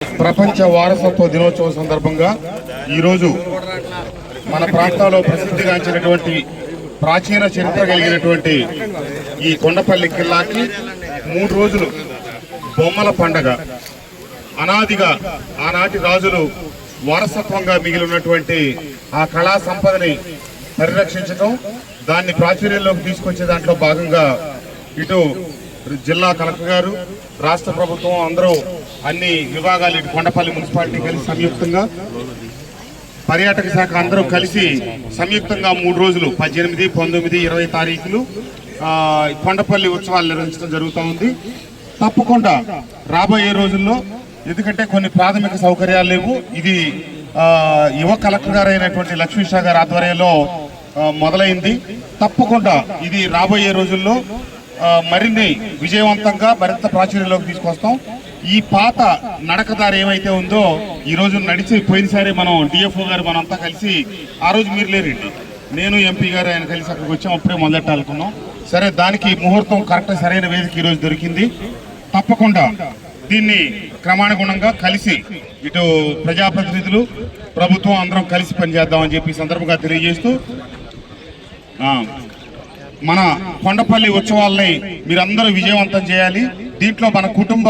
ప్రపంచ వారసత్వ దినోత్సవం సందర్భంగా ఈరోజు మన ప్రాంతంలో ప్రసిద్ధిగాంచినటువంటి ప్రాచీన చరిత్ర కలిగినటువంటి ఈ కొండపల్లి కిల్లాకి 3 రోజులు బొమ్మల పండగ అనాదిగా ఆనాటి రాజులు వారసత్వంగా మిగిలినటువంటి ఆ కళా సంపదని పరిరక్షించడం, దాన్ని ప్రాచుర్యంలోకి తీసుకొచ్చే దాంట్లో భాగంగా ఇటు జిల్లా కలెక్టర్ గారు, రాష్ట్ర ప్రభుత్వం అందరూ అన్ని విభాగాలు, ఇటు కొండపల్లి మున్సిపాలిటీ కలిసి సంయుక్తంగా, పర్యాటక శాఖ అందరూ కలిసి సంయుక్తంగా 3 రోజులు 18, 19, 20 తారీఖులు కొండపల్లి ఉత్సవాలు నిర్వహించడం జరుగుతూ ఉంది. తప్పకుండా రాబోయే రోజుల్లో, ఎందుకంటే కొన్ని ప్రాథమిక సౌకర్యాలు లేవు, ఇది యువ కలెక్టర్ గారు అయినటువంటి లక్ష్మీషా గారి ఆధ్వర్యంలో మొదలైంది. తప్పకుండా ఇది రాబోయే రోజుల్లో మరిన్ని విజయవంతంగా మరింత ప్రాచుర్యంలోకి తీసుకొస్తాం. ఈ పాత నడకదారి ఏమైతే ఉందో ఈ రోజు నడిచి పోయినసారి మనం డిఎఫ్ఓ గారు మనంతా కలిసి, ఆ రోజు మీరు లేరండి, నేను ఎంపీ గారు ఆయన కలిసి అక్కడికి వచ్చాం, అప్పుడే మొదలెట్టాలనుకున్నాం. సరే, దానికి ముహూర్తం కరెక్ట్ సరైన వేదిక ఈరోజు దొరికింది. తప్పకుండా దీన్ని క్రమానుగుణంగా కలిసి ఇటు ప్రజాప్రతినిధులు, ప్రభుత్వం అందరం కలిసి పనిచేద్దామని చెప్పి సందర్భంగా తెలియజేస్తూ, మన కొండపల్లి ఉత్సవాలని మీరందరూ విజయవంతం చేయాలి. దీంట్లో మన కుటుంబ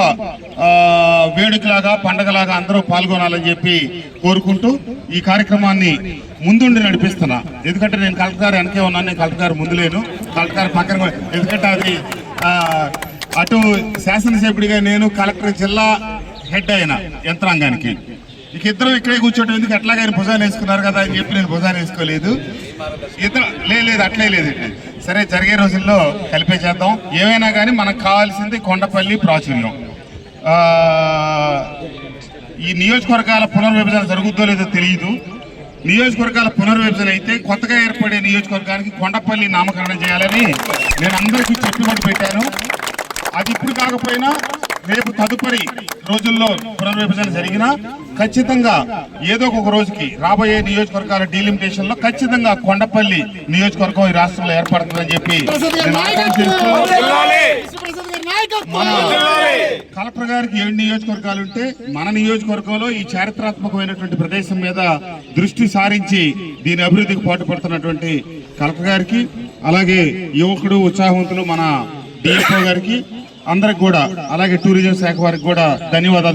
వేడుకలాగా, పండగలాగా అందరూ పాల్గొనాలని చెప్పి కోరుకుంటూ ఈ కార్యక్రమాన్ని ముందుండి నడిపిస్తున్నా. ఎందుకంటే నేను కలెక్టర్ గారు వెనకే ఉన్నాను, నేను కలెక్టర్ గారు ముందు లేను, కలెక్టర్ గారు పక్కన. ఎందుకంటే అది అటు శాసనసభ్యుడిగా నేను, కలెక్టర్ జిల్లా హెడ్ అయిన యంత్రాంగానికి, ఇక ఇద్దరు ఇక్కడే కూర్చోటం ఎందుకు, ఎట్లాగా ఆయన భుజాన్ని వేసుకున్నారు కదా అని చెప్పి నేను భుజాన్ని వేసుకోలేదు. ఇద్దరు లేదు, అట్లే లేదు. సరే, జరిగే రోజుల్లో కలిపే చేద్దాం. ఏమైనా కానీ మనకు కావాల్సింది కొండపల్లి ప్రాచుర్యం. ఈ నియోజకవర్గాల పునర్విభజన జరుగుతుందో లేదో తెలియదు. నియోజకవర్గాల పునర్విభజన అయితే కొత్తగా ఏర్పడే నియోజకవర్గానికి కొండపల్లి నామకరణం చేయాలని నేను అందరికీ చెప్పుకొని పెట్టాను. అది ఇప్పుడు కాకపోయినా రేపు తదుపరి రోజుల్లో పునర్విభజన జరిగినా ఖచ్చితంగా ఏదో ఒక రోజుకి రాబోయే నియోజకవర్గాల డీలిమిటేషన్ లో ఖచ్చితంగా కొండపల్లి నియోజకవర్గం ఈ రాష్ట్రంలో ఏర్పడుతుందని చెప్పి కలెక్టర్ గారికి 7 నియోజకవర్గాలు ఉంటే మన నియోజకవర్గంలో ఈ చారిత్రాత్మకమైనటువంటి ప్రదేశం మీద దృష్టి సారించి దీని అభివృద్ధికి పాటుపడుతున్నటువంటి కలెక్టర్ గారికి, అలాగే యువకుడు ఉత్సాహవంతులు మన డిఎఫ్ఓ గారికి అందరికి కూడా, అలాగే టూరిజం శాఖ వారికి కూడా ధన్యవాదాలు.